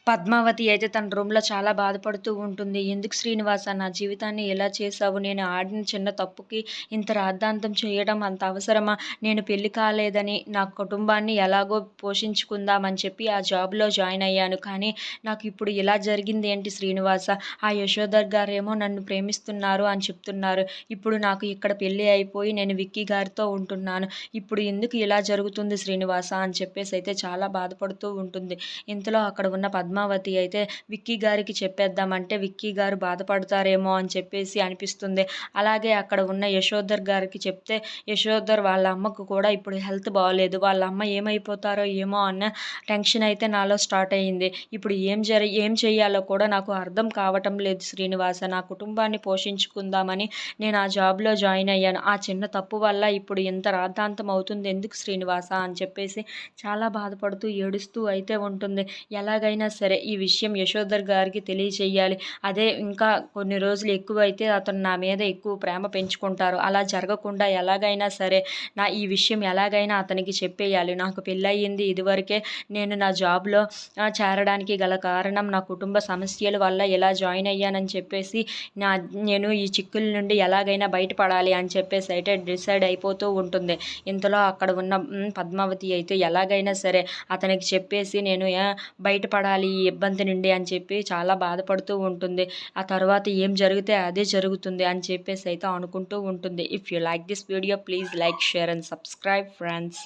పద్మావతి అయితే తన రూమ్‌లో చాలా బాధపడుతూ ఉంటుంది. "ఎందుకు శ్రీనివాస నా జీవితాన్ని ఇలా చేశావు? నేను ఆడిన చిన్న తప్పుకి ఇంత రాద్ధాంతం చేయడం అంత అవసరమా? నేను పెళ్లి కాలేదని, నా కుటుంబాన్ని ఎలాగో పోషించుకుందామని చెప్పి ఆ జాబ్‌లో జాయిన్ అయ్యాను. కానీ నాకు ఇప్పుడు ఇలా జరిగిందేంటి శ్రీనివాస? ఆ యశోధర్ గారేమో నన్ను ప్రేమిస్తున్నారు అని చెప్తున్నారు. ఇప్పుడు నాకు ఇక్కడ పెళ్లి అయిపోయి నేను విక్కీ గారితో ఉంటున్నాను. ఇప్పుడు ఎందుకు ఇలా జరుగుతుంది శ్రీనివాస" అని చెప్పేసైతే చాలా బాధపడుతూ ఉంటుంది. ఇంతలో అక్కడ ఉన్న పద్మావతి అయితే విక్కీ గారికి చెప్పేద్దామంటే విక్కీ గారు బాధపడతారేమో అని చెప్పేసి అనిపిస్తుంది. అలాగే అక్కడ ఉన్న యశోధర్ గారికి చెప్తే యశోధర్ వాళ్ళ అమ్మకు కూడా ఇప్పుడు హెల్త్ బాలేదు. వాళ్ళ అమ్మ ఏమైపోతారో ఏమో అన్న టెన్షన్ అయితే నాలో స్టార్ట్ అయ్యింది. ఇప్పుడు ఏం చేయాలో కూడా నాకు అర్థం కావటం లేదు శ్రీనివాస. నా కుటుంబాన్ని పోషించుకుందామని నేను ఆ జాబ్‌లో జాయిన్ అయ్యాను. ఆ చిన్న తప్పు వల్ల ఇప్పుడు ఇంత రాద్ధాంతం అవుతుంది ఎందుకు శ్రీనివాస అని చెప్పేసి చాలా బాధపడుతూ, ఏడుస్తూ అయితే ఉంటుంది. ఎలాగైనా సరే ఈ విషయం యశోధర్ గారికి తెలియచేయాలి. అదే ఇంకా కొన్ని రోజులు ఎక్కువైతే అతను నా మీద ఎక్కువ ప్రేమ పెంచుకుంటారు. అలా జరగకుండా ఎలాగైనా సరే ఈ విషయం ఎలాగైనా అతనికి చెప్పేయాలి. నాకు పెళ్ళయింది ఇదివరకే. నేను నా జాబ్‌లో చేరడానికి గల కారణం నా కుటుంబ సమస్యల వల్ల ఇలా జాయిన్ అయ్యానని చెప్పేసి నేను ఈ చిక్కుల నుండి ఎలాగైనా బయటపడాలి అని చెప్పేసి అయితే డిసైడ్ అయిపోతూ ఉంటుంది. ఇంతలో అక్కడ ఉన్న పద్మావతి అయితే ఎలాగైనా సరే అతనికి చెప్పేసి నేను బయటపడాలి ఈ ఇబ్బంది నుండి అని చెప్పి చాలా బాధపడుతూ ఉంటుంది. ఆ తర్వాత ఏం జరిగితే అదే జరుగుతుంది అని చెప్పేసి అయితే అనుకుంటూ ఉంటుంది. If you like this video please like, share and subscribe friends.